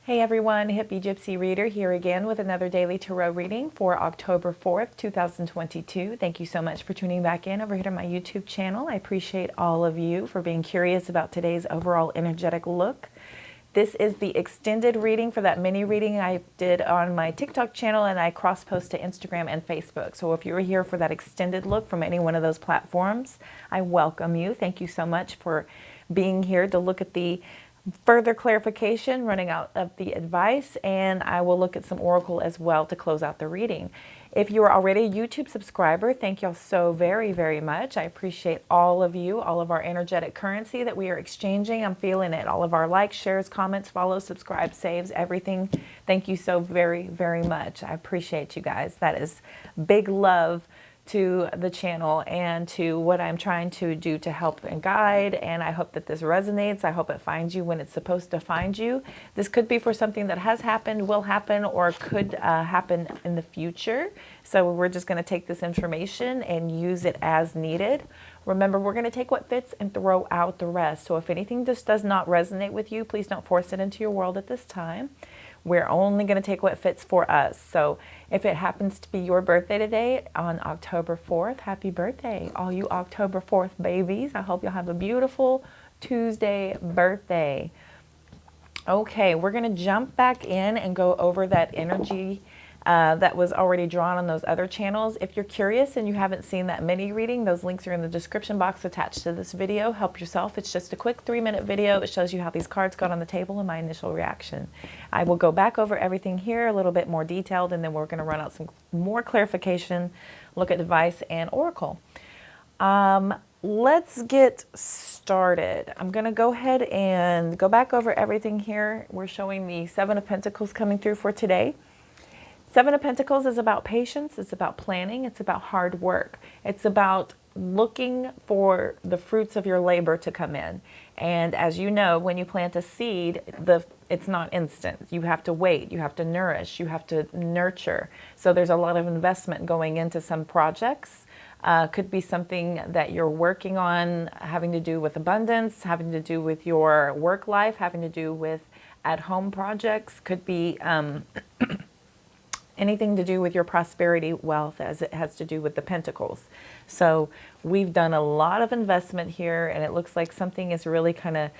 Hey everyone, Hippygypsyreader here again with another daily tarot reading for October 4th, 2022. Thank you so much for tuning back in over here to my YouTube channel. I appreciate all of you for being curious about today's overall energetic look. This is the extended reading for that mini reading I did on my TikTok channel, and I cross-post to Instagram and Facebook. So if you were here for that extended look from any one of those platforms, I welcome you. Thank you so much for being here to look at the further clarification, running out of the advice, and I will look at some oracle as well to close out the reading. If you are already a YouTube subscriber, thank y'all so very, very much. I appreciate all of you, all of our energetic currency that we are exchanging. I'm feeling it. All of our likes, shares, comments, follows, subscribe, saves, everything. Thank you so very, very much. I appreciate you guys. That is big love to the channel and to what I'm trying to do to help and guide, and I hope that this resonates. I hope it finds you when it's supposed to find you. This could be for something that has happened, will happen, or could happen in the future. So we're just going to take this information and use it as needed. Remember, we're going to take what fits and throw out the rest. So if anything just does not resonate with you, please don't force it into your world at this time. We're only going to take what fits for us. So if it happens to be your birthday today on October 4th, happy birthday, all you October 4th babies. I hope you'll have a beautiful Tuesday birthday. Okay, we're going to jump back in and go over that energy that was already drawn on those other channels. If you're curious and you haven't seen that mini reading, those links are in the description box attached to this video. Help yourself. It's just a quick 3-minute video. It shows you how these cards got on the table and my initial reaction. I will go back over everything here a little bit more detailed, and then we're going to run out some more clarification, look at advice and oracle. Let's get started. I'm going to go ahead and go back over everything here. We're showing the Seven of Pentacles coming through for today. Seven of Pentacles is about patience, it's about planning, it's about hard work. It's about looking for the fruits of your labor to come in. And as you know, when you plant a seed, it's not instant. You have to wait, you have to nourish, you have to nurture. So there's a lot of investment going into some projects. Could be something that you're working on, having to do with abundance, having to do with your work life, having to do with at-home projects. Could be anything to do with your prosperity, wealth, as it has to do with the pentacles. So we've done a lot of investment here, and it looks like something is really kind of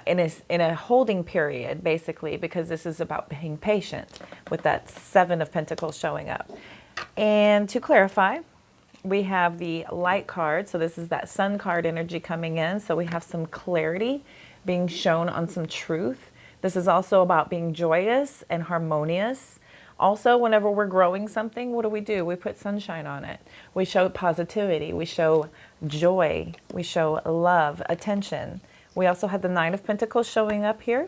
in a holding period, basically, because this is about being patient with that Seven of Pentacles showing up. And to clarify, we have the light card. So this is that sun card energy coming in. So we have some clarity being shown on some truth. This is also about being joyous and harmonious. Also, whenever we're growing something, what do? We put sunshine on it. We show positivity. We show joy. We show love, attention. We also have the Nine of Pentacles showing up here.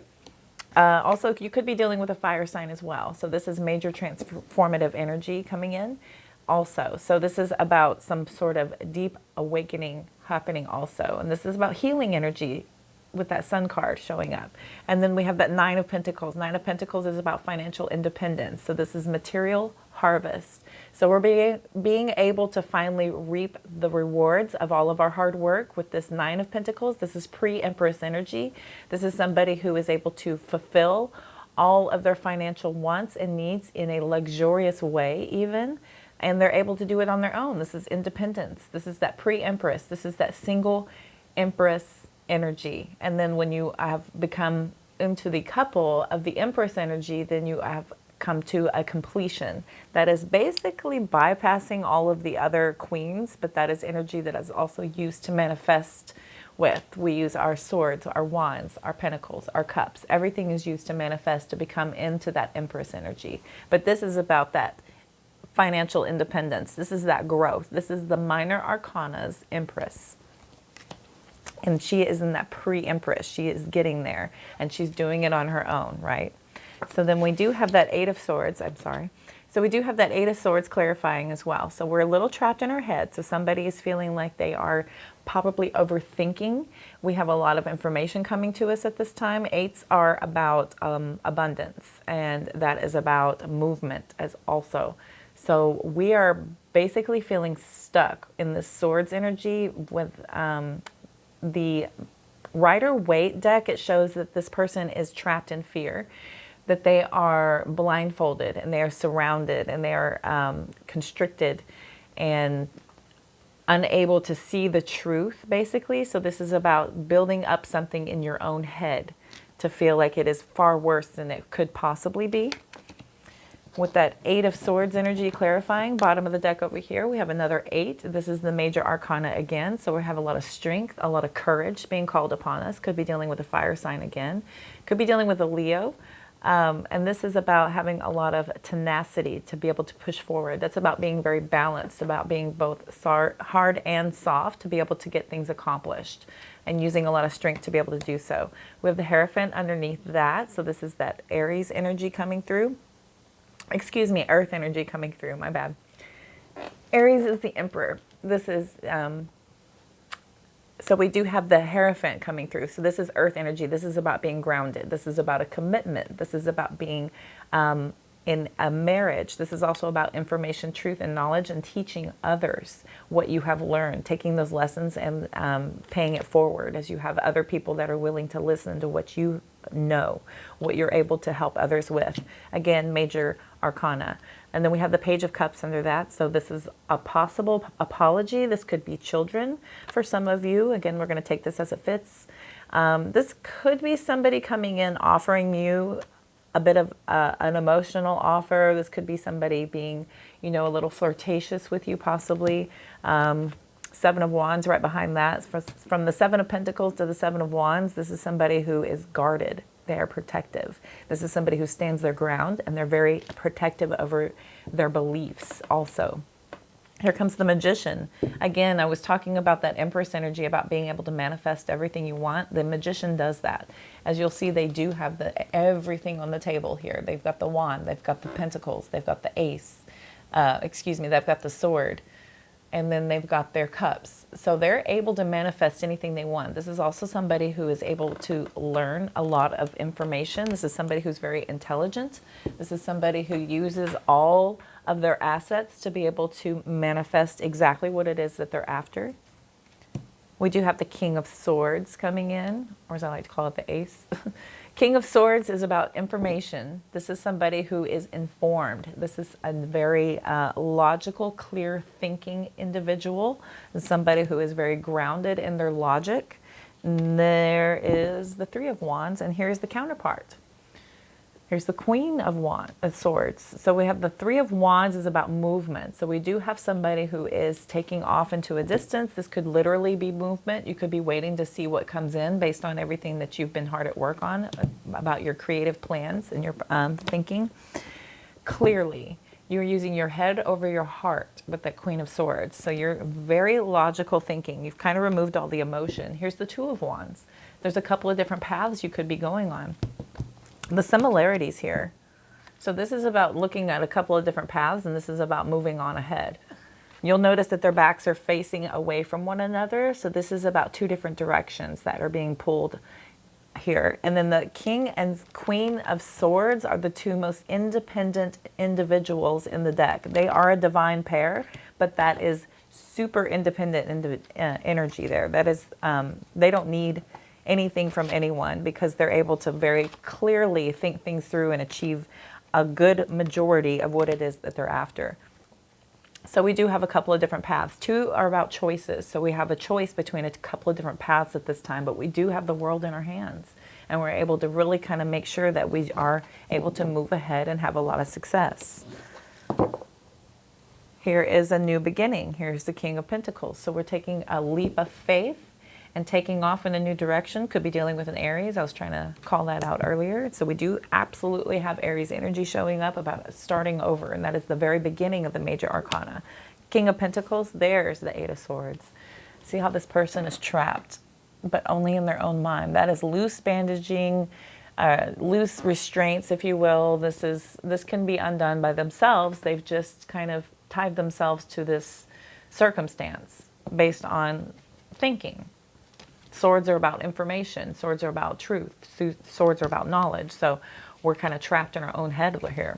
Also, you could be dealing with a fire sign as well. So this is major transformative energy coming in also. So this is about some sort of deep awakening happening also. And this is about healing energy with that sun card showing up. And then we have that Nine of Pentacles. Nine of Pentacles is about financial independence. So this is material harvest. So we're being able to finally reap the rewards of all of our hard work with this Nine of Pentacles. This is pre-Empress energy. This is somebody who is able to fulfill all of their financial wants and needs in a luxurious way even. And they're able to do it on their own. This is independence. This is that pre-Empress. This is that single Empress energy. And then when you have become into the couple of the Empress energy, then you have come to a completion that is basically bypassing all of the other queens, but that is energy that is also used to manifest with. We use our swords, our wands, our pentacles, our cups. Everything is used to manifest, to become into that Empress energy. But this is about that financial independence. This is that growth. This is the minor arcana's Empress. And she is in that pre-Empress. She is getting there, and she's doing it on her own, right? So then we do have that Eight of Swords. I'm sorry. So we do have that Eight of Swords clarifying as well. So we're a little trapped in our head. So somebody is feeling like they are probably overthinking. We have a lot of information coming to us at this time. Eights are about abundance, and that is about movement as also. So we are basically feeling stuck in the Swords energy with the Rider-Waite deck, it shows that this person is trapped in fear, that they are blindfolded and they are surrounded and they are constricted and unable to see the truth, basically. So this is about building up something in your own head to feel like it is far worse than it could possibly be. With that 8 of Swords energy clarifying, bottom of the deck over here, we have another 8. This is the major arcana again. So we have a lot of strength, a lot of courage being called upon us. Could be dealing with a fire sign again. Could be dealing with a Leo. And this is about having a lot of tenacity to be able to push forward. That's about being very balanced, about being both hard and soft to be able to get things accomplished, and using a lot of strength to be able to do so. We have the Hierophant underneath that. So this is that Aries energy coming through. Excuse me, Earth energy coming through, my bad. Aries is the Emperor. This is, so we do have the Hierophant coming through. So this is Earth energy. This is about being grounded. This is about a commitment. This is about being in a marriage. This is also about information, truth, and knowledge, and teaching others what you have learned, taking those lessons and paying it forward as you have other people that are willing to listen to what you know, what you're able to help others with. Again, major arcana. And then we have the Page of Cups under that. So this is a possible apology. This could be children for some of you. Again, we're going to take this as it fits. This could be somebody coming in offering you a bit of an emotional offer. This could be somebody being, you know, a little flirtatious with you possibly. 7 of Wands right behind that. From the 7 of Pentacles to the 7 of Wands, this is somebody who is guarded. They are protective. This is somebody who stands their ground, and they're very protective over their beliefs also. Here comes the Magician. Again, I was talking about that Empress energy, about being able to manifest everything you want. The Magician does that. As you'll see, they do have everything on the table here. They've got the wand, they've got the pentacles, they've got the ace. They've got the sword. And then they've got their cups. So they're able to manifest anything they want. This is also somebody who is able to learn a lot of information. This is somebody who's very intelligent. This is somebody who uses all of their assets to be able to manifest exactly what it is that they're after. We do have the King of Swords coming in, or as I like to call it, the Ace. King of Swords is about information. This is somebody who is informed. This is a very logical, clear thinking individual. This is somebody who is very grounded in their logic. And there is the 3 of Wands, and here's the counterpart. Here's the Queen of Swords. So we have the 3 of Wands is about movement. So we do have somebody who is taking off into a distance. This could literally be movement. You could be waiting to see what comes in based on everything that you've been hard at work on about your creative plans and your thinking. Clearly, you're using your head over your heart with that Queen of Swords. So you're very logical thinking. You've kind of removed all the emotion. Here's the 2 of Wands. There's a couple of different paths you could be going on. The similarities here. So this is about looking at a couple of different paths, and this is about moving on ahead. You'll notice that their backs are facing away from one another. So this is about 2 different directions that are being pulled here. And then the King and Queen of Swords are the 2 most independent individuals in the deck. They are a divine pair, but that is super independent energy there. That is, they don't need anything from anyone because they're able to very clearly think things through and achieve a good majority of what it is that they're after. So we do have a couple of different paths. 2 are about choices. So we have a choice between a couple of different paths at this time, but we do have the world in our hands, and we're able to really kind of make sure that we are able to move ahead and have a lot of success. Here is a new beginning. Here's the King of Pentacles. So we're taking a leap of faith and taking off in a new direction. Could be dealing with an Aries. I was trying to call that out earlier. So we do absolutely have Aries energy showing up about starting over, and that is the very beginning of the major arcana. King of Pentacles, there's the 8 of Swords. See how this person is trapped, but only in their own mind. That is loose bandaging, loose restraints, if you will. This can be undone by themselves. They've just kind of tied themselves to this circumstance based on thinking. Swords are about information. Swords are about truth. Swords are about knowledge. So we're kind of trapped in our own head over here.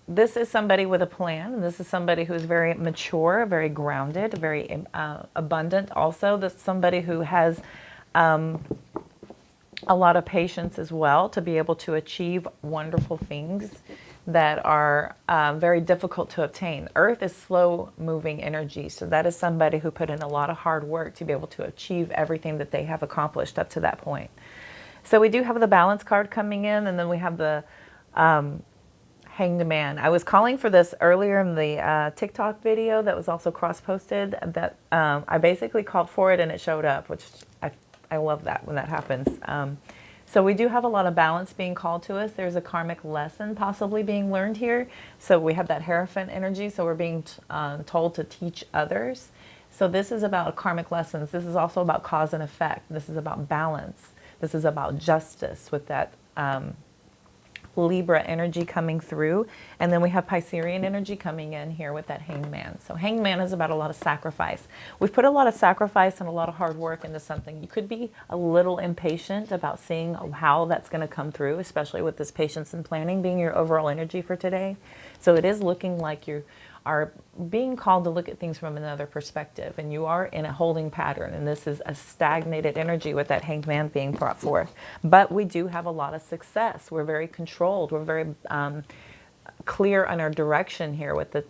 This is somebody with a plan. And this is somebody who is very mature, very grounded, very abundant also. This is somebody who has a lot of patience as well to be able to achieve wonderful things that are very difficult to obtain. Earth is slow moving energy. So that is somebody who put in a lot of hard work to be able to achieve everything that they have accomplished up to that point. So we do have the balance card coming in, and then we have the Hanged Man. I was calling for this earlier in the TikTok video that was also cross-posted. That I basically called for it and it showed up, which I love that when that happens. So we do have a lot of balance being called to us. There's a karmic lesson possibly being learned here. So we have that Hierophant energy. So we're being told to teach others. So this is about karmic lessons. This is also about cause and effect. This is about balance. This is about justice with that Libra energy coming through. And then we have Piscean energy coming in here with that Hanged Man. So Hanged Man is about a lot of sacrifice. We've put a lot of sacrifice and a lot of hard work into something. You could be a little impatient about seeing how that's going to come through, especially with this patience and planning being your overall energy for today. So it is looking like you are being called to look at things from another perspective, and you are in a holding pattern, and this is a stagnated energy with that Hanged Man being brought forth. But we do have a lot of success. We're very controlled. We're very clear on our direction here with the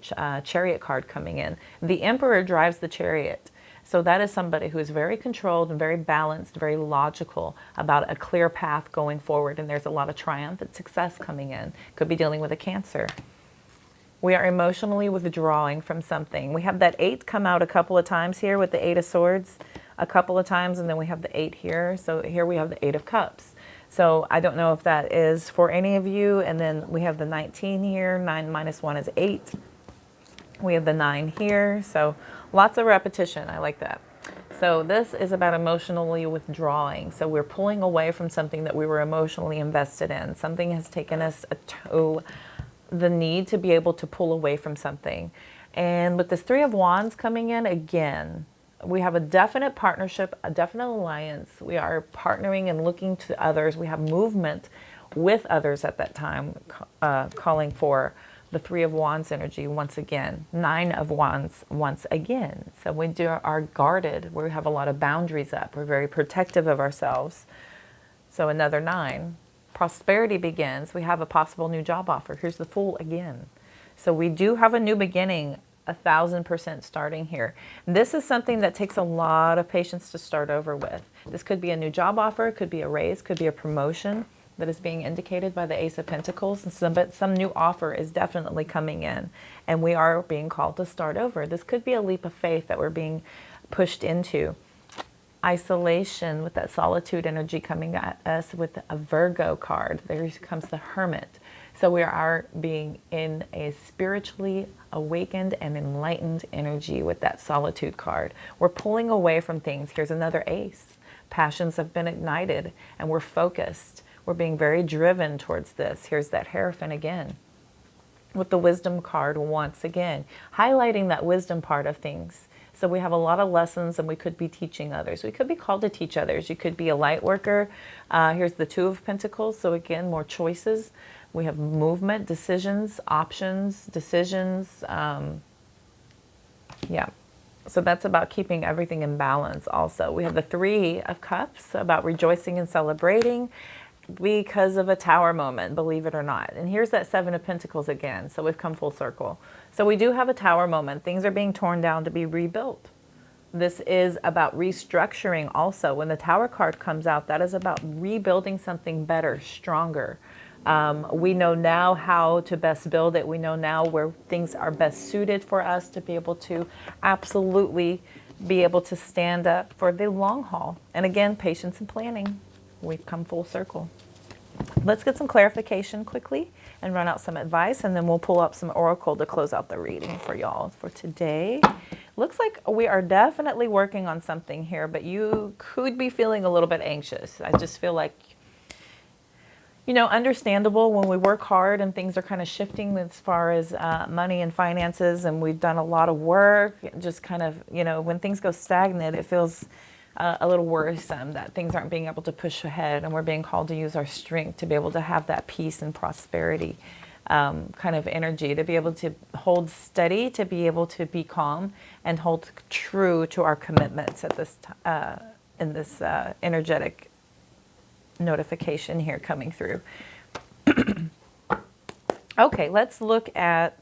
Chariot card coming in. The Emperor drives the Chariot. So that is somebody who is very controlled and very balanced, very logical about a clear path going forward, and there's a lot of triumph and success coming in. Could be dealing with a Cancer. We are emotionally withdrawing from something. We have that 8 come out a couple of times here with the 8 of Swords a couple of times, and then we have the 8 here. So here we have the 8 of Cups. So I don't know if that is for any of you. And then we have the 19 here. 9 minus 1 is 8. We have the 9 here. So lots of repetition. I like that. So this is about emotionally withdrawing. So we're pulling away from something that we were emotionally invested in. Something has taken us to the need to be able to pull away from something. And with this 3 of Wands coming in, again, we have a definite partnership, a definite alliance. We are partnering and looking to others. We have movement with others at that time, calling for the 3 of Wands energy once again, 9 of Wands once again. So we are guarded. We have a lot of boundaries up. We're very protective of ourselves. So another 9. Prosperity begins. We have a possible new job offer. Here's the Fool again. So we do have a new beginning, 1,000% starting here. This is something that takes a lot of patience to start over with. This could be a new job offer, could be a raise, could be a promotion that is being indicated by the Ace of Pentacles. And some new offer is definitely coming in, and we are being called to start over. This could be a leap of faith that we're being pushed into. Isolation with that solitude energy coming at us with a Virgo card. There comes the Hermit. So we are being in a spiritually awakened and enlightened energy with that solitude card. We're pulling away from things. Here's another Ace. Passions have been ignited and we're focused. We're being very driven towards this. Here's that Hierophant again with the Wisdom card once again, highlighting that wisdom part of things. So we have a lot of lessons and we could be teaching others. We could be called to teach others. You could be a light worker. Here's the 2 of Pentacles. So again, more choices. We have movement, decisions, options, decisions. Yeah. So that's about keeping everything in balance also. We have the 3 of Cups about rejoicing and celebrating because of a Tower moment, believe it or not. And here's that 7 of Pentacles again. So we've come full circle. So we do have a Tower moment. Things are being torn down to be rebuilt. This is about restructuring also. When the Tower card comes out, that is about rebuilding something better, stronger. We know now how to best build it. We know now where things are best suited for us to be able to absolutely be able to stand up for the long haul. And again, patience and planning. We've come full circle. Let's get some clarification quickly and run out some advice, and then we'll pull up some oracle to close out the reading for y'all for today. Looks like we are definitely working on something here, but you could be feeling a little bit anxious. I just feel like, you know, understandable when we work hard and things are kind of shifting as far as money and finances, and we've done a lot of work, just kind of, you know, when things go stagnant, it feels a little worrisome that things aren't being able to push ahead, and we're being called to use our strength to be able to have that peace and prosperity kind of energy, to be able to hold steady, to be able to be calm and hold true to our commitments at this in this energetic notification here coming through. Okay, let's look at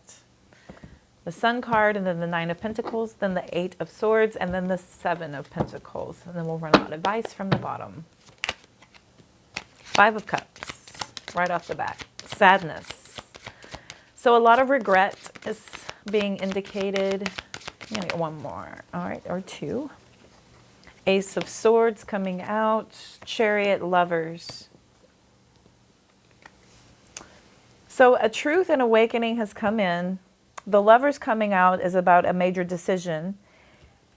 the Sun card, and then the Nine of Pentacles, then the Eight of Swords, and then the Seven of Pentacles. And then we'll run out advice from the bottom. Five of Cups, right off the bat. Sadness. So a lot of regret is being indicated. I'm gonna get one more, all right, or two. Ace of Swords coming out. Chariot, Lovers. So a truth and awakening has come in. The Lovers coming out is about a major decision.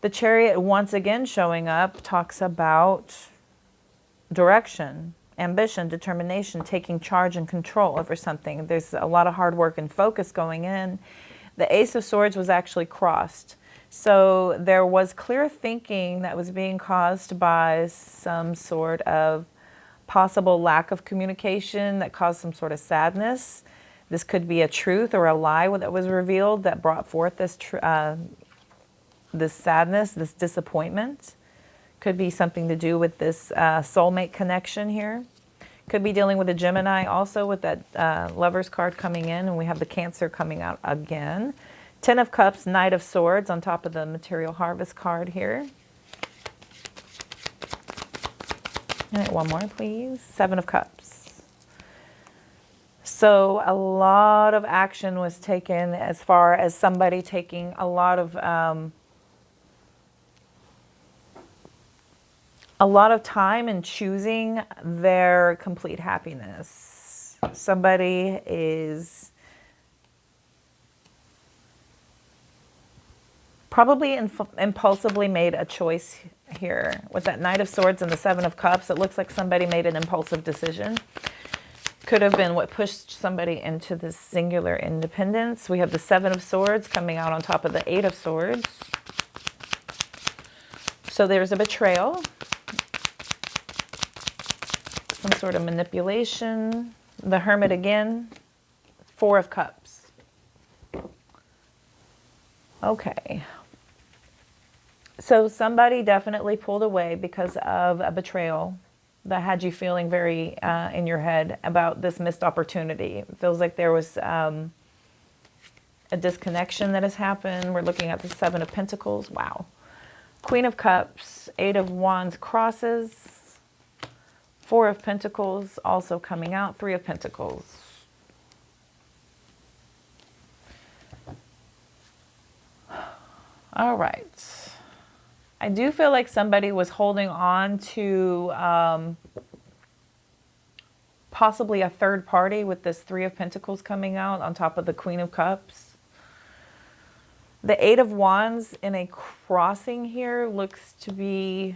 The Chariot once again showing up talks about direction, ambition, determination, taking charge and control over something. There's a lot of hard work and focus going in. The Ace of Swords was actually crossed. So there was clear thinking that was being caused by some sort of possible lack of communication that caused some sort of sadness. This could be a truth or a lie that was revealed that brought forth this this sadness, this disappointment. Could be something to do with this soulmate connection here. Could be dealing with a Gemini also with that Lovers card coming in, and we have the Cancer coming out again. Ten of Cups, Knight of Swords on top of the Material Harvest card here. All right, one more, please. Seven of Cups. So a lot of action was taken as far as somebody taking a lot of time in choosing their complete happiness. Somebody is probably impulsively made a choice here. With that Knight of Swords and the Seven of Cups, it looks like somebody made an impulsive decision. Could have been what pushed somebody into this singular independence. We have the Seven of Swords coming out on top of the Eight of Swords. So there's a betrayal. Some sort of manipulation. The Hermit again. Four of Cups. Okay. So somebody definitely pulled away because of a betrayal that had you feeling very in your head about this missed opportunity. It feels like there was a disconnection that has happened. We're looking at the Seven of Pentacles. Wow. Queen of Cups, Eight of Wands crosses, Four of Pentacles also coming out, Three of Pentacles. All right. I do feel like somebody was holding on to possibly a third party with this Three of Pentacles coming out on top of the Queen of Cups. The Eight of Wands in a crossing here looks to be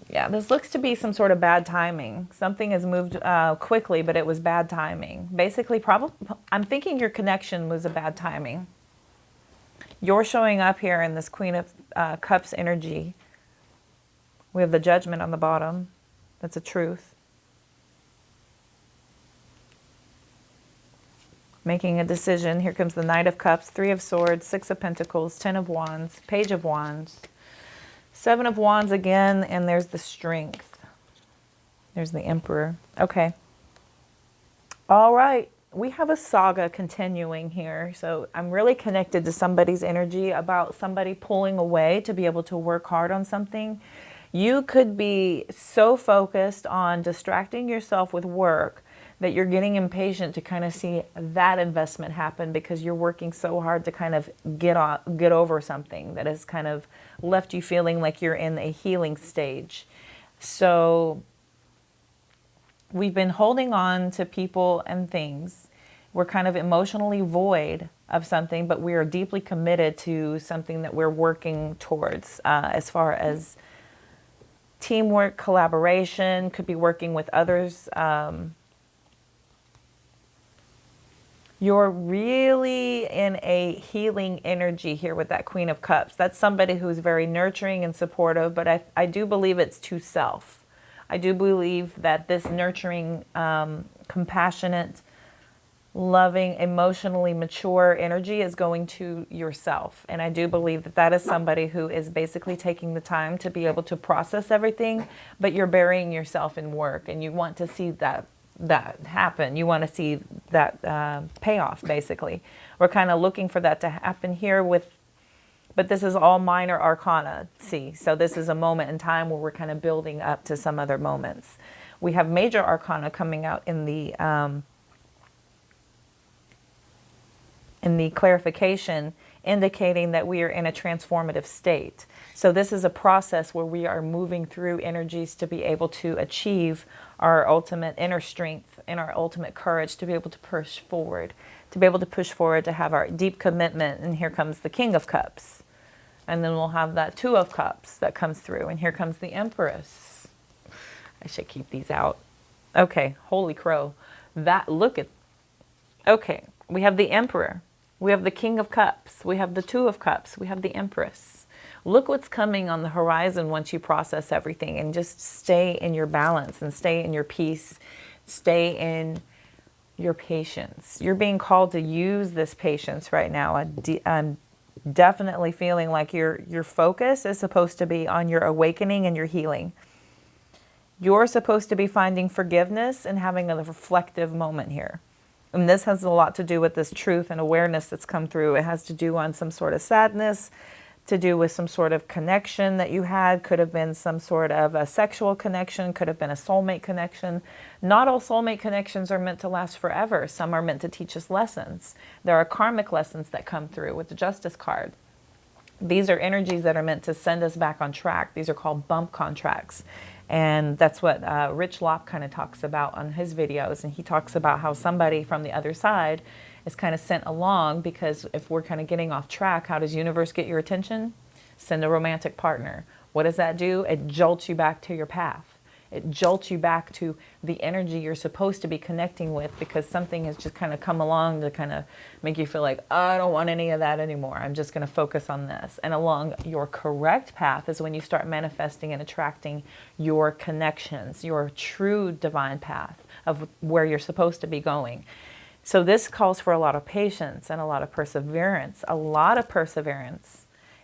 yeah, this looks to be some sort of bad timing. Something has moved quickly, but it was bad timing. Basically, I'm thinking your connection was a bad timing. You're showing up here in this Queen of Cups energy. We have the Judgment on the bottom. That's a truth. Making a decision. Here comes the Knight of Cups, Three of Swords, Six of Pentacles, Ten of Wands, Page of Wands. Seven of Wands again, and there's the Strength. There's the Emperor. Okay. All right. We have a saga continuing here. So I'm really connected to somebody's energy about somebody pulling away to be able to work hard on something. You could be so focused on distracting yourself with work that you're getting impatient to kind of see that investment happen because you're working so hard to kind of get over something that has kind of left you feeling like you're in a healing stage. So we've been holding on to people and things. We're kind of emotionally void of something, but we are deeply committed to something that we're working towards as far as teamwork, collaboration, could be working with others. You're really in a healing energy here with that Queen of Cups. That's somebody who's very nurturing and supportive, but I do believe it's to self. I do believe that this nurturing, compassionate, loving, emotionally mature energy is going to yourself. And I do believe that that is somebody who is basically taking the time to be able to process everything, but you're burying yourself in work, and you want to see that happen. You want to see that payoff, basically. We're kind of looking for that to happen here but this is all minor arcana, see? So this is a moment in time where we're kind of building up to some other moments. We have major arcana coming out in the clarification, indicating that we are in a transformative state. So this is a process where we are moving through energies to be able to achieve our ultimate inner strength and our ultimate courage to be able to push forward, to have our deep commitment. And here comes the King of Cups. And then we'll have that Two of Cups that comes through. And here comes the Empress. I should keep these out. Okay, holy crow. Okay, we have the Emperor. We have the King of Cups. We have the Two of Cups. We have the Empress. Look what's coming on the horizon once you process everything, and just stay in your balance and stay in your peace. Stay in your patience. You're being called to use this patience right now. I'm definitely feeling like your focus is supposed to be on your awakening and your healing. You're supposed to be finding forgiveness and having a reflective moment here. And this has a lot to do with this truth and awareness that's come through. It has to do on some sort of sadness, to do with some sort of connection that you had. Could have been some sort of a sexual connection, could have been a soulmate connection. Not all soulmate connections are meant to last forever. Some are meant to teach us lessons. There are karmic lessons that come through with the Justice card. These are energies that are meant to send us back on track. These are called bump contracts. And that's what Rich Lop kind of talks about on his videos. And he talks about how somebody from the other side is kind of sent along, because if we're kind of getting off track, how does universe get your attention? Send a romantic partner. What does that do? It jolts you back to your path. It jolts you back to the energy you're supposed to be connecting with, because something has just kind of come along to kind of make you feel like, oh, I don't want any of that anymore. I'm just going to focus on this. And along your correct path is when you start manifesting and attracting your connections, your true divine path of where you're supposed to be going. So this calls for a lot of patience and a lot of perseverance,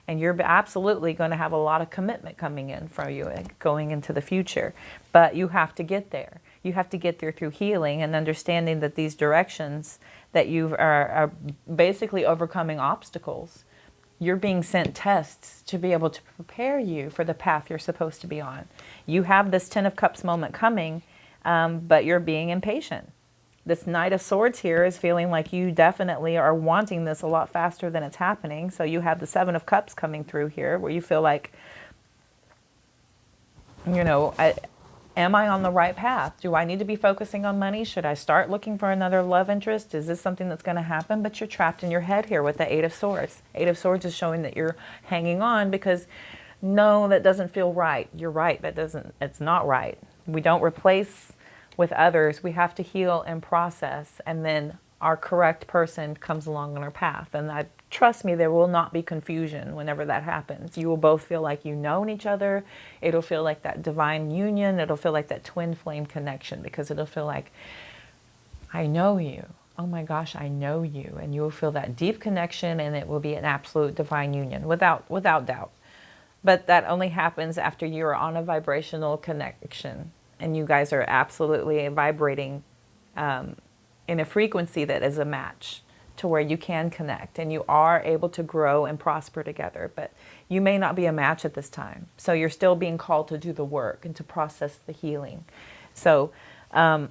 And you're absolutely going to have a lot of commitment coming in from you going into the future. But you have to get there. You have to get there through healing and understanding that these directions that you are basically overcoming obstacles. You're being sent tests to be able to prepare you for the path you're supposed to be on. You have this Ten of Cups moment coming, but you're being impatient. This Knight of Swords here is feeling like you definitely are wanting this a lot faster than it's happening. So you have the Seven of Cups coming through here, where you feel like, you know, am I on the right path? Do I need to be focusing on money? Should I start looking for another love interest? Is this something that's going to happen? But you're trapped in your head here with the Eight of Swords. Eight of Swords is showing that you're hanging on because, no, that doesn't feel right. You're right. It's not right. We don't replace with others. We have to heal and process, and then our correct person comes along on our path. And trust me, there will not be confusion whenever that happens. You will both feel like you know each other. It'll feel like that divine union. It'll feel like that twin flame connection, because it'll feel like, I know you. Oh my gosh, I know you. And you will feel that deep connection, and it will be an absolute divine union without doubt. But that only happens after you're on a vibrational connection. And you guys are absolutely vibrating in a frequency that is a match to where you can connect and you are able to grow and prosper together. But you may not be a match at this time. So you're still being called to do the work and to process the healing. So the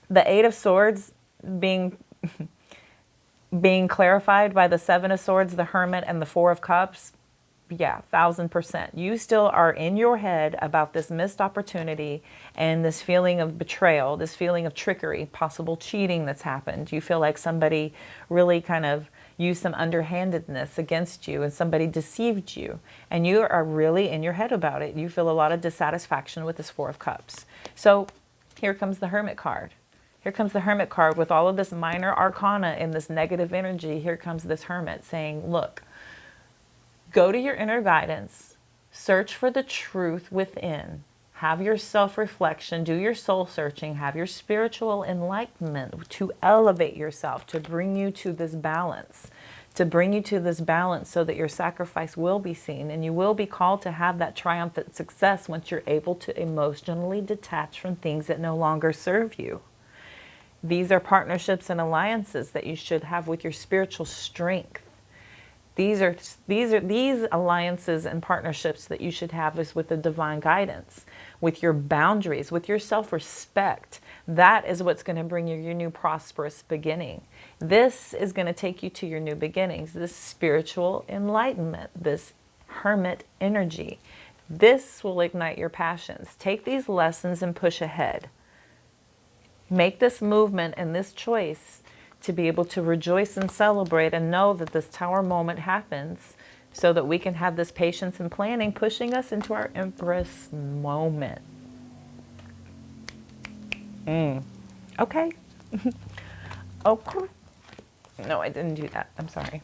Eight of Swords being clarified by the Seven of Swords, the Hermit, and the Four of Cups. Yeah, 1000%. You still are in your head about this missed opportunity and this feeling of betrayal, this feeling of trickery, possible cheating that's happened. You feel like somebody really kind of used some underhandedness against you and somebody deceived you. And you are really in your head about it. You feel a lot of dissatisfaction with this Four of Cups. So here comes the Hermit card. Here comes the Hermit card with all of this minor arcana and this negative energy. Here comes this Hermit saying, look, go to your inner guidance, search for the truth within. have your self-reflection, do your soul searching, have your spiritual enlightenment to elevate yourself, to bring you to this balance, so that your sacrifice will be seen and you will be called to have that triumphant success once you're able to emotionally detach from things that no longer serve you. These are partnerships and alliances that you should have with your spiritual strength. These alliances and partnerships that you should have is with the divine guidance, with your boundaries, with your self-respect. That is what's going to bring you your new prosperous beginning. This is going to take you to your new beginnings, this spiritual enlightenment, this hermit energy. This will ignite your passions. Take these lessons and push ahead. Make this movement and this choice to be able to rejoice and celebrate and know that this tower moment happens so that we can have this patience and planning pushing us into our Empress moment. Okay. Okay. No, I didn't do that. I'm sorry.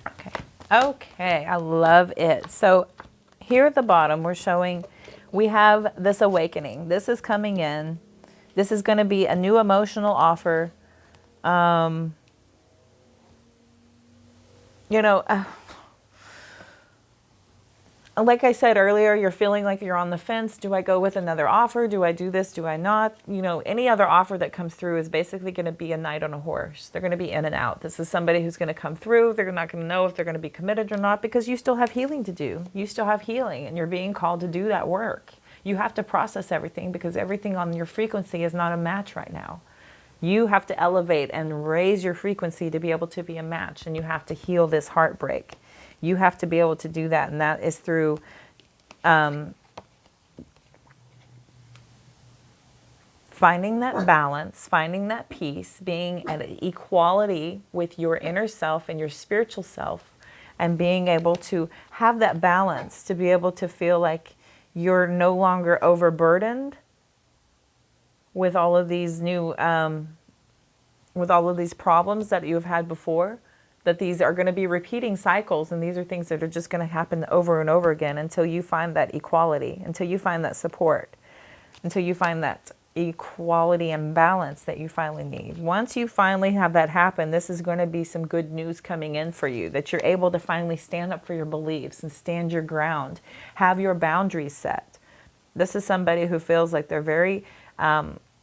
Okay. Okay. I love it. So here at the bottom, we're showing we have this awakening. This is coming in. This is going to be a new emotional offer. Like I said earlier, you're feeling like you're on the fence. Do I go with another offer? Do I do this? Do I not? Any other offer that comes through is basically going to be a knight on a horse. They're going to be in and out. This is somebody who's going to come through. They're not going to know if they're going to be committed or not because you still have healing to do. You still have healing and you're being called to do that work. You have to process everything because everything on your frequency is not a match right now. You have to elevate and raise your frequency to be able to be a match, and you have to heal this heartbreak. You have to be able to do that, and that is through finding that balance, finding that peace, being at equality with your inner self and your spiritual self, and being able to have that balance to be able to feel like you're no longer overburdened with all of these new, with all of these problems that you've had before, that these are going to be repeating cycles, and these are things that are just going to happen over and over again until you find that equality, until you find that support, until you find that equality and balance that you finally need. Once you finally have that happen, this is going to be some good news coming in for you, that you're able to finally stand up for your beliefs and stand your ground, have your boundaries set. This is somebody who feels like they're very,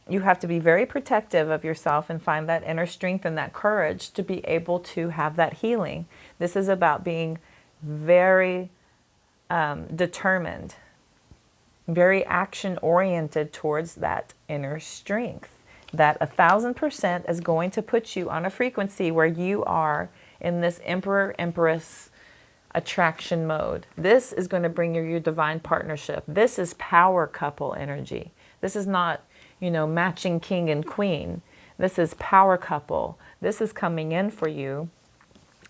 you have to be very protective of yourself and find that inner strength and that courage to be able to have that healing. This is about being very determined, very action-oriented towards that inner strength. That 1000% is going to put you on a frequency where you are in this Emperor-Empress attraction mode. This is going to bring you your divine partnership. This is power couple energy. This is not, matching king and queen. This is power couple. This is coming in for you,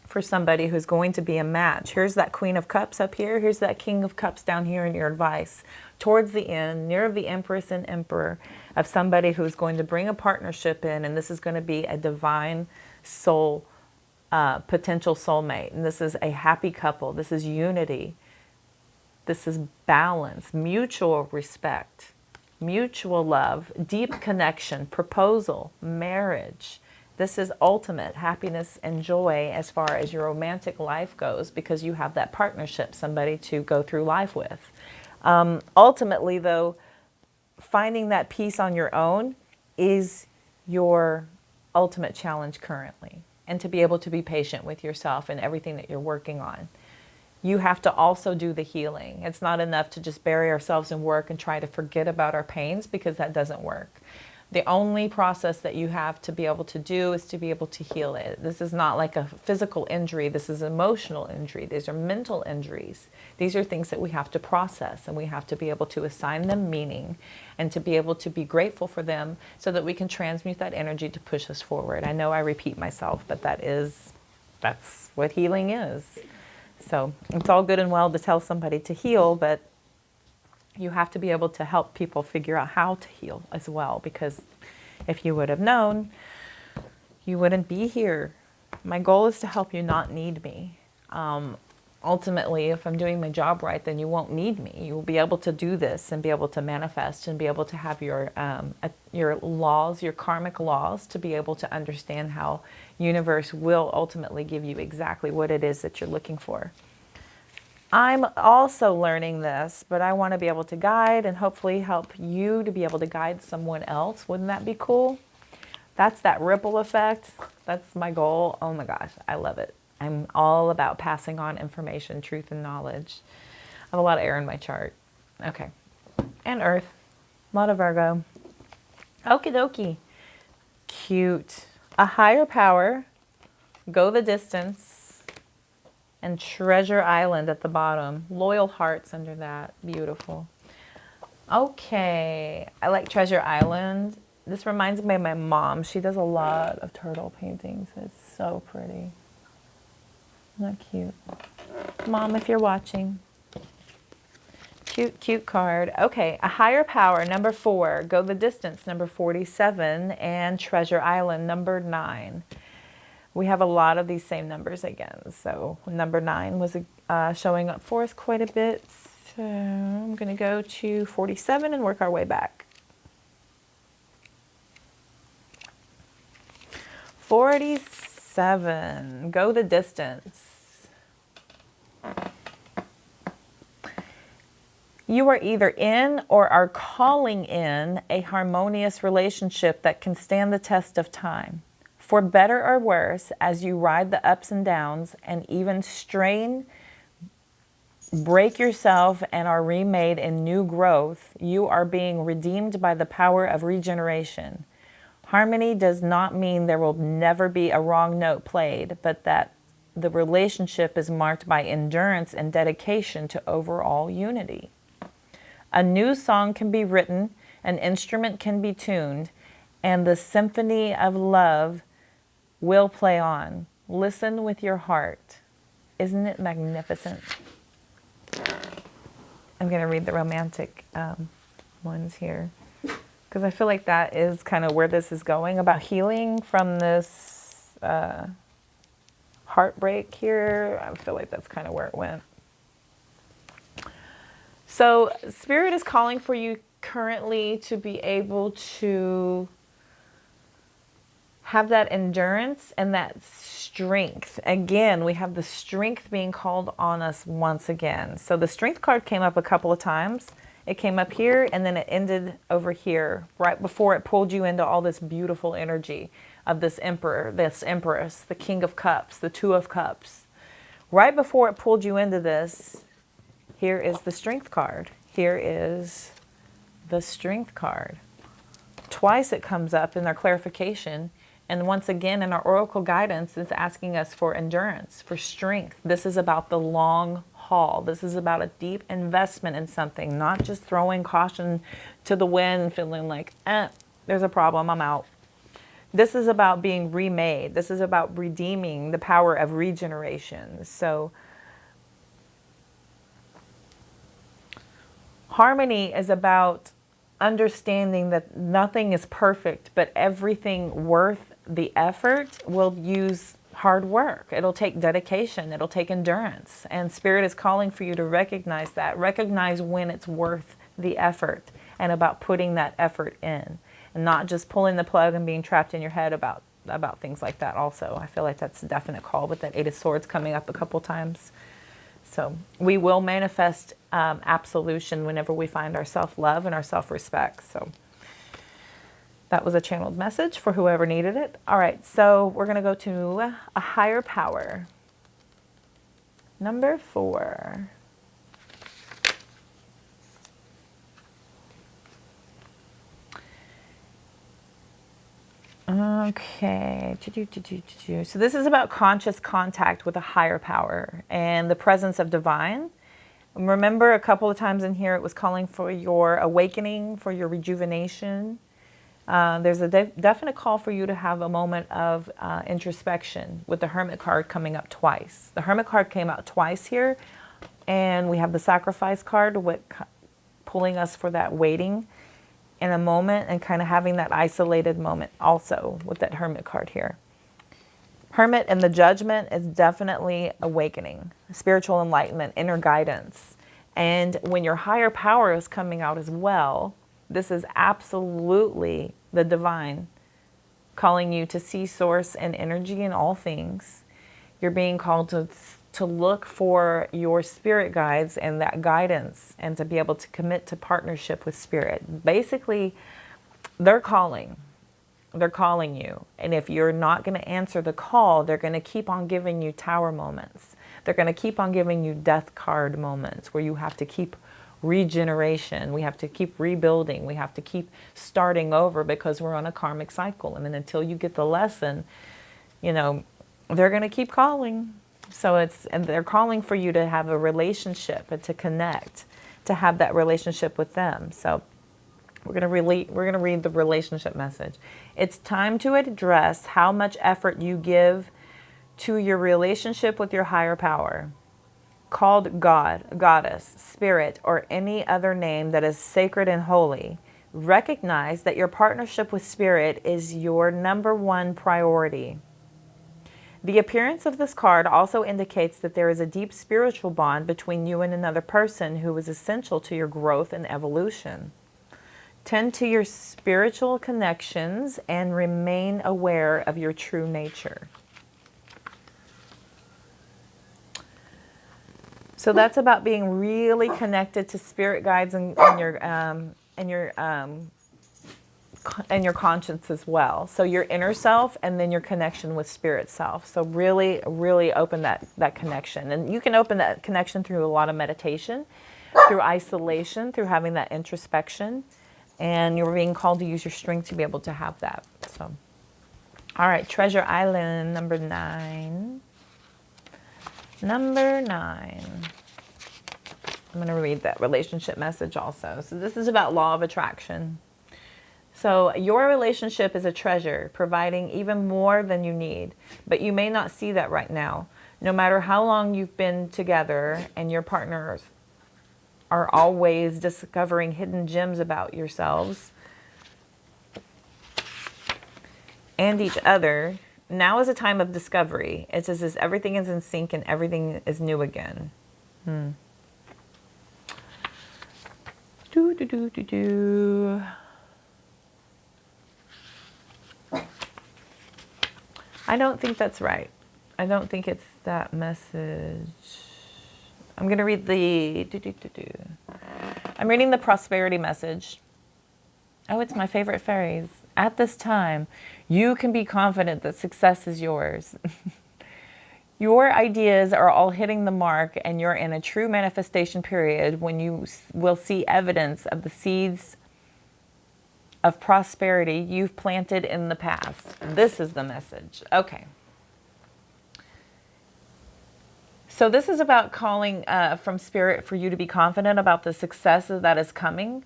for somebody who's going to be a match. Here's that Queen of Cups up here. Here's that King of Cups down here in your advice. Towards the end, near the Empress and Emperor, of somebody who's going to bring a partnership in, and this is going to be a divine soul, potential soulmate. And this is a happy couple. This is unity. This is balance, mutual respect, mutual love, deep connection, proposal, marriage. This is ultimate happiness and joy as far as your romantic life goes, because you have that partnership, somebody to go through life with. Ultimately, though, finding that peace on your own is your ultimate challenge currently, and to be able to be patient with yourself and everything that you're working on. You have to also do the healing. It's not enough to just bury ourselves in work and try to forget about our pains, because that doesn't work. The only process that you have to be able to do is to be able to heal it. This is not like a physical injury. This is emotional injury. These are mental injuries. These are things that we have to process, and we have to be able to assign them meaning and to be able to be grateful for them so that we can transmute that energy to push us forward. I know I repeat myself, but that's what healing is. So it's all good and well to tell somebody to heal, but you have to be able to help people figure out how to heal as well, because if you would have known, you wouldn't be here. My goal is to help you not need me. ultimately, if I'm doing my job right, then you won't need me. You will be able to do this and be able to manifest and be able to have your laws, your karmic laws, to be able to understand how universe will ultimately give you exactly what it is that you're looking for. I'm also learning this, but I want to be able to guide and hopefully help you to be able to guide someone else. Wouldn't that be cool? That's that ripple effect. That's my goal. Oh my gosh, I love it. I'm all about passing on information, truth, and knowledge. I have a lot of air in my chart. Okay. And earth. A lot of Virgo. Okie dokie. Cute. A higher power. Go the distance. And Treasure Island at the bottom. Loyal hearts under that. Beautiful. Okay. I like Treasure Island. This reminds me of my mom. She does a lot of turtle paintings. It's so pretty. Isn't that cute? Mom, if you're watching. Cute, cute card. Okay, a higher power, number 4. Go the distance, number 47. And Treasure Island, number 9. We have a lot of these same numbers again. So number 9 was showing up for us quite a bit. So I'm going to go to 47 and work our way back. 47. Go the distance. You are either in or are calling in a harmonious relationship that can stand the test of time. For better or worse, as you ride the ups and downs and even strain, break yourself and are remade in new growth, you are being redeemed by the power of regeneration. Harmony does not mean there will never be a wrong note played, but that the relationship is marked by endurance and dedication to overall unity. A new song can be written, an instrument can be tuned, and the symphony of love will play on. Listen with your heart. Isn't it magnificent? I'm going to read the romantic ones here, because I feel like that is kind of where this is going, about healing from this heartbreak here. I feel like that's kind of where it went. So Spirit is calling for you currently to be able to have that endurance and that strength. Again, we have the strength being called on us once again. So the strength card came up a couple of times. It came up here and then it ended over here, right before it pulled you into all this beautiful energy of this emperor, this empress, the king of cups, the two of cups. Right before it pulled you into this, here is the strength card. Here is the strength card. Twice it comes up in our clarification. And once again, in our oracle guidance, it's asking us for endurance, for strength. This is about the long haul. This is about a deep investment in something, not just throwing caution to the wind and feeling like, there's a problem, I'm out. This is about being remade. This is about redeeming the power of regeneration. So harmony is about understanding that nothing is perfect, but everything worth the effort will use hard work. It'll take dedication. It'll take endurance. And Spirit is calling for you to recognize that. Recognize when it's worth the effort and about putting that effort in. And not just pulling the plug and being trapped in your head about things like that also. I feel like that's a definite call with that 8 of Swords coming up a couple times. So we will manifest absolution whenever we find our self-love and our self-respect. So that was a channeled message for whoever needed it. All right, so we're going to go to a higher power. Number 4. Okay. So this is about conscious contact with a higher power and the presence of divine. Remember, a couple of times in here it was calling for your awakening, for your rejuvenation. There's a definite call for you to have a moment of introspection with the Hermit card coming up twice. The Hermit card came out twice here, and we have the Sacrifice card pulling us for that waiting in a moment and kind of having that isolated moment also with that Hermit card here. Hermit and the Judgment is definitely awakening, spiritual enlightenment, inner guidance. And when your higher power is coming out as well, this is absolutely the divine calling you to see source and energy in all things. You're being called to look for your spirit guides and that guidance, and to be able to commit to partnership with spirit. Basically, they're calling. They're calling you. And if you're not going to answer the call, they're going to keep on giving you tower moments. They're going to keep on giving you death card moments where you have to keep regeneration. We have to keep rebuilding. We have to keep starting over because we're on a karmic cycle. And then until you get the lesson, you know, they're going to keep calling. So and they're calling for you to have a relationship and to connect, to have that relationship with them. So we're going to read the relationship message. It's time to address how much effort you give to your relationship with your higher power, called God, Goddess, Spirit, or any other name that is sacred and holy. Recognize that your partnership with Spirit is your number one priority. The appearance of this card also indicates that there is a deep spiritual bond between you and another person who is essential to your growth and evolution. Tend to your spiritual connections and remain aware of your true nature. So that's about being really connected to spirit guides and your conscience as well. So your inner self and then your connection with spirit self. So really, really open that connection. And you can open that connection through a lot of meditation, through isolation, through having that introspection. And you're being called to use your strength to be able to have that. So, all right, Treasure Island, number 9. Number 9. I'm going to read that relationship message also. So this is about law of attraction. So your relationship is a treasure, providing even more than you need. But you may not see that right now. No matter how long you've been together and your partners are always discovering hidden gems about yourselves and each other, now is a time of discovery. It's as if everything is in sync and everything is new again. I don't think that's right. I don't think it's that message. I'm going to read I'm reading the prosperity message. Oh, it's my favorite phrase. At this time, you can be confident that success is yours. Your ideas are all hitting the mark, and you're in a true manifestation period when you will see evidence of the seeds of prosperity you've planted in the past. This is the message. Okay. So this is about calling from Spirit for you to be confident about the success that is coming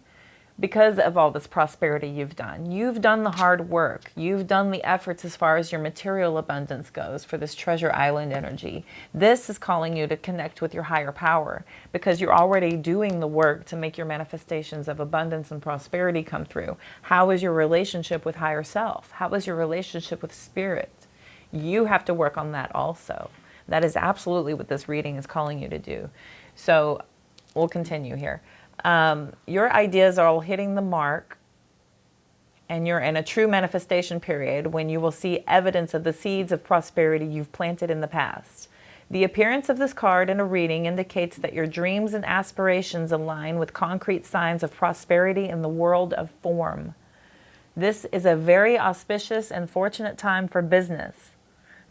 because of all this prosperity you've done. You've done the hard work. You've done the efforts as far as your material abundance goes for this Treasure Island energy. This is calling you to connect with your higher power because you're already doing the work to make your manifestations of abundance and prosperity come through. How is your relationship with higher self? How is your relationship with Spirit? You have to work on that also. That is absolutely what this reading is calling you to do. So we'll continue here. Your ideas are all hitting the mark, and you're in a true manifestation period when you will see evidence of the seeds of prosperity you've planted in the past. The appearance of this card in a reading indicates that your dreams and aspirations align with concrete signs of prosperity in the world of form. This is a very auspicious and fortunate time for business.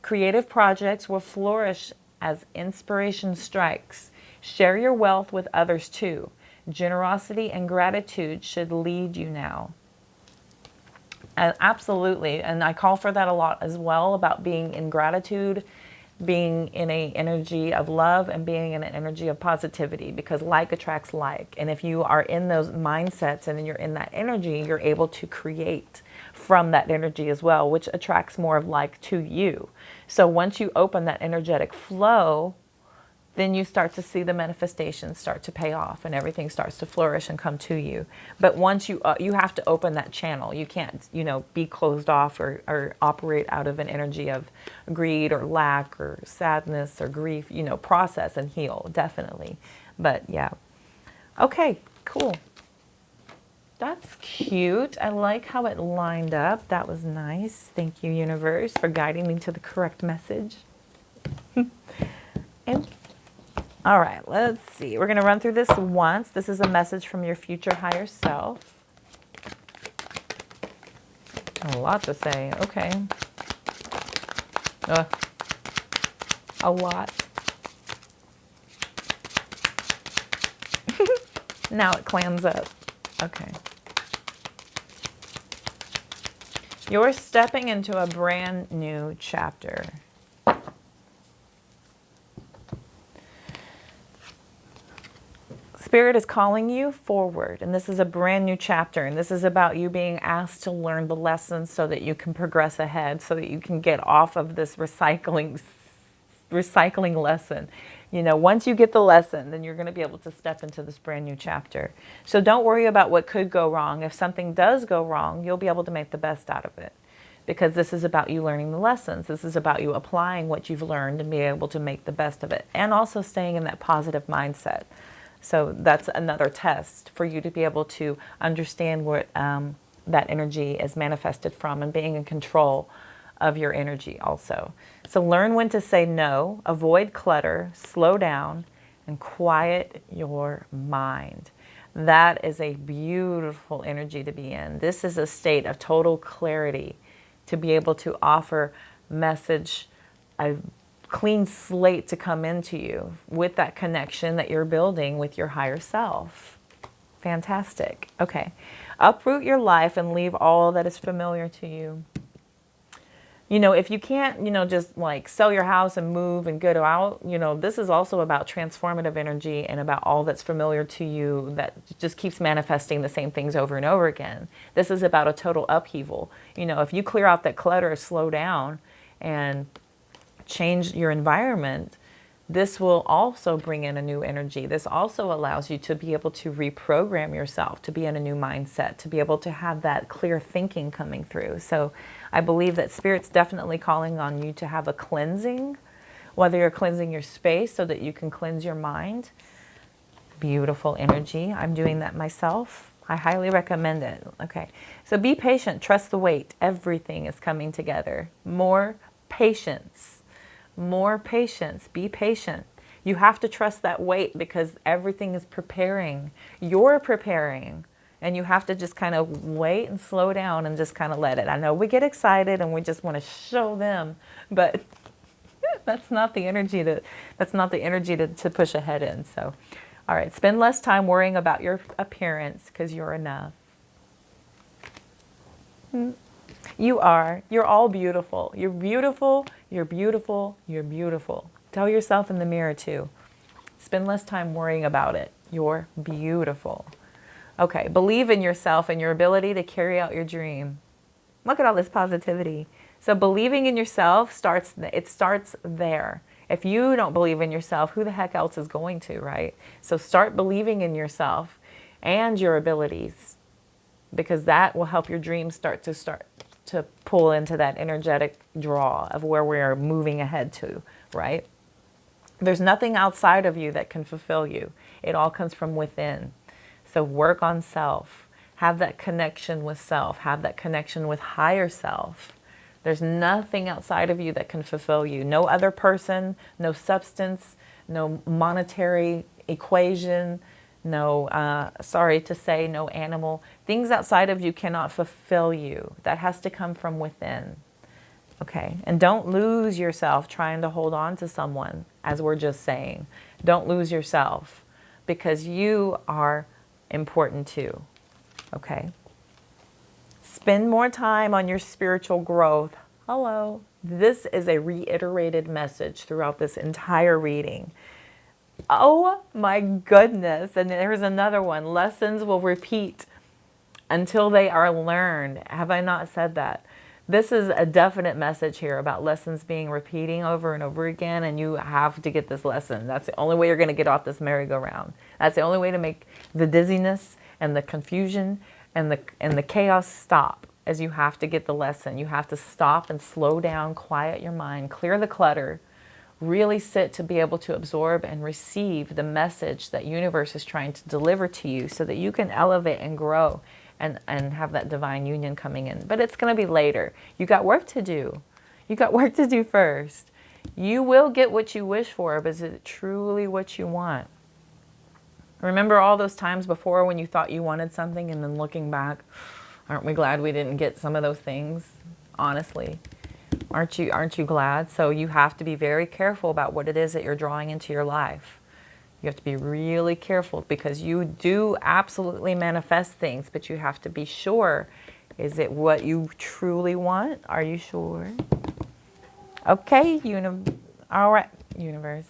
Creative projects will flourish as inspiration strikes. Share your wealth with others too. Generosity and gratitude should lead you now. And absolutely, and I call for that a lot as well, about being in gratitude, being in an energy of love, and being in an energy of positivity, because like attracts like. And if you are in those mindsets and you're in that energy, you're able to create from that energy as well, which attracts more of like to you. So once you open that energetic flow, then you start to see the manifestations start to pay off and everything starts to flourish and come to you. But once you have to open that channel. You can't, be closed off or operate out of an energy of greed or lack or sadness or grief, process and heal, definitely. But yeah. Okay, cool. That's cute. I like how it lined up. That was nice. Thank you, universe, for guiding me to the correct message. And all right, let's see. We're going to run through this once. This is a message from your future higher self. A lot to say. Okay. A lot. Now it clams up. Okay. You're stepping into a brand new chapter. Spirit is calling you forward, and this is a brand new chapter, and this is about you being asked to learn the lessons so that you can progress ahead, so that you can get off of this recycling lesson. Once you get the lesson, then you're going to be able to step into this brand new chapter. So don't worry about what could go wrong. If something does go wrong, you'll be able to make the best out of it, because this is about you learning the lessons. This is about you applying what you've learned and being able to make the best of it, and also staying in that positive mindset. So that's another test for you to be able to understand what that energy is manifested from, and being in control of your energy also. So learn when to say no, avoid clutter, slow down, and quiet your mind. That is a beautiful energy to be in. This is a state of total clarity, to be able to offer message, a clean slate to come into you with that connection that you're building with your higher self. Fantastic. Okay. Uproot your life and leave all that is familiar to you. If you can't, just like sell your house and move and get out, this is also about transformative energy and about all that's familiar to you that just keeps manifesting the same things over and over again. This is about a total upheaval. If you clear out that clutter, slow down, and change your environment, this will also bring in a new energy. This also allows you to be able to reprogram yourself, to be in a new mindset, to be able to have that clear thinking coming through. So I believe that Spirit's definitely calling on you to have a cleansing, whether you're cleansing your space so that you can cleanse your mind. Beautiful energy. I'm doing that myself. I highly recommend it. Okay. So be patient. Trust the wait. Everything is coming together. More patience. More patience. Be patient. You have to trust that wait, because everything is preparing. You're preparing. And you have to just kind of wait and slow down and just kind of let it. I know we get excited and we just want to show them, but that's not the energy to push ahead in. So, all right, spend less time worrying about your appearance, because you're enough. You are. You're all beautiful. You're beautiful. You're beautiful. You're beautiful. Tell yourself in the mirror too. Spend less time worrying about it. You're beautiful. Okay, believe in yourself and your ability to carry out your dream. Look at all this positivity. So believing in yourself starts there. If you don't believe in yourself, who the heck else is going to, right? So start believing in yourself and your abilities, because that will help your dreams start to pull into that energetic draw of where we are moving ahead to, right? There's nothing outside of you that can fulfill you. It all comes from within. So work on self. Have that connection with self. Have that connection with higher self. There's nothing outside of you that can fulfill you. No other person, no substance, no monetary equation, no, sorry to say, no animal. Things outside of you cannot fulfill you. That has to come from within. Okay, and don't lose yourself trying to hold on to someone, as we're just saying. Don't lose yourself, because you are important too. Okay. Spend more time on your spiritual growth. Hello. This is a reiterated message throughout this entire reading. Oh my goodness. And there's another one. Lessons will repeat until they are learned. Have I not said that? this is a definite message here about lessons being repeating over and over again, and you have to get this lesson. That's the only way you're going to get off this merry-go-round. That's the only way to make the dizziness and the confusion and the chaos stop, as you have to get the lesson. You have to stop and slow down, quiet your mind, clear the clutter, really sit to be able to absorb and receive the message that universe is trying to deliver to you so that you can elevate and grow and have that divine union coming in. But it's going to be later. You got work to do. You got work to do first. You will get what you wish for, but is it truly what you want? Remember all those times before when you thought you wanted something, and then looking back, aren't we glad we didn't get some of those things? Honestly, aren't you glad? So you have to be very careful about what it is that you're drawing into your life. You have to be really careful, because you do absolutely manifest things, but you have to be sure, is it what you truly want? Are you sure? Okay, all right, universe.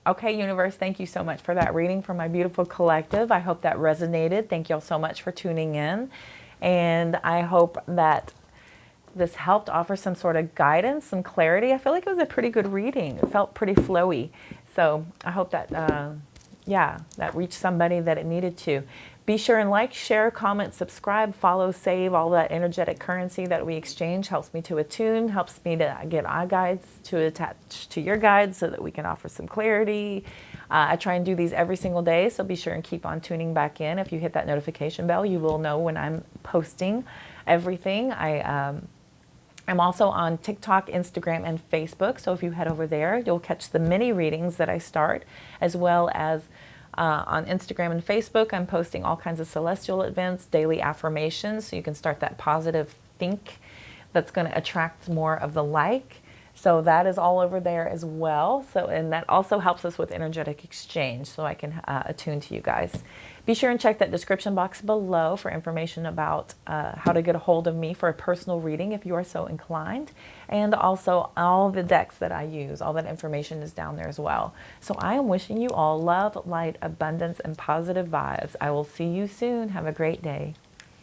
Okay, universe, thank you so much for that reading from my beautiful collective. I hope that resonated. Thank you all so much for tuning in. And I hope that this helped offer some sort of guidance, some clarity. I feel like it was a pretty good reading. It felt pretty flowy. So I hope that, that reached somebody that it needed to. Be sure and like, share, comment, subscribe, follow, save. All that energetic currency that we exchange helps me to attune, helps me to get our guides to attach to your guides so that we can offer some clarity. I try and do these every single day, so be sure and keep on tuning back in. If you hit that notification bell, you will know when I'm posting everything. I'm also on TikTok, Instagram, and Facebook, so if you head over there, you'll catch the mini readings that I start, as well as on Instagram and Facebook, I'm posting all kinds of celestial events, daily affirmations, so you can start that positive think that's going to attract more of the like. So that is all over there as well. So, and that also helps us with energetic exchange, so I can attune to you guys. Be sure and check that description box below for information about how to get a hold of me for a personal reading if you are so inclined. And also all the decks that I use, all that information is down there as well. So I am wishing you all love, light, abundance, and positive vibes. I will see you soon. Have a great day.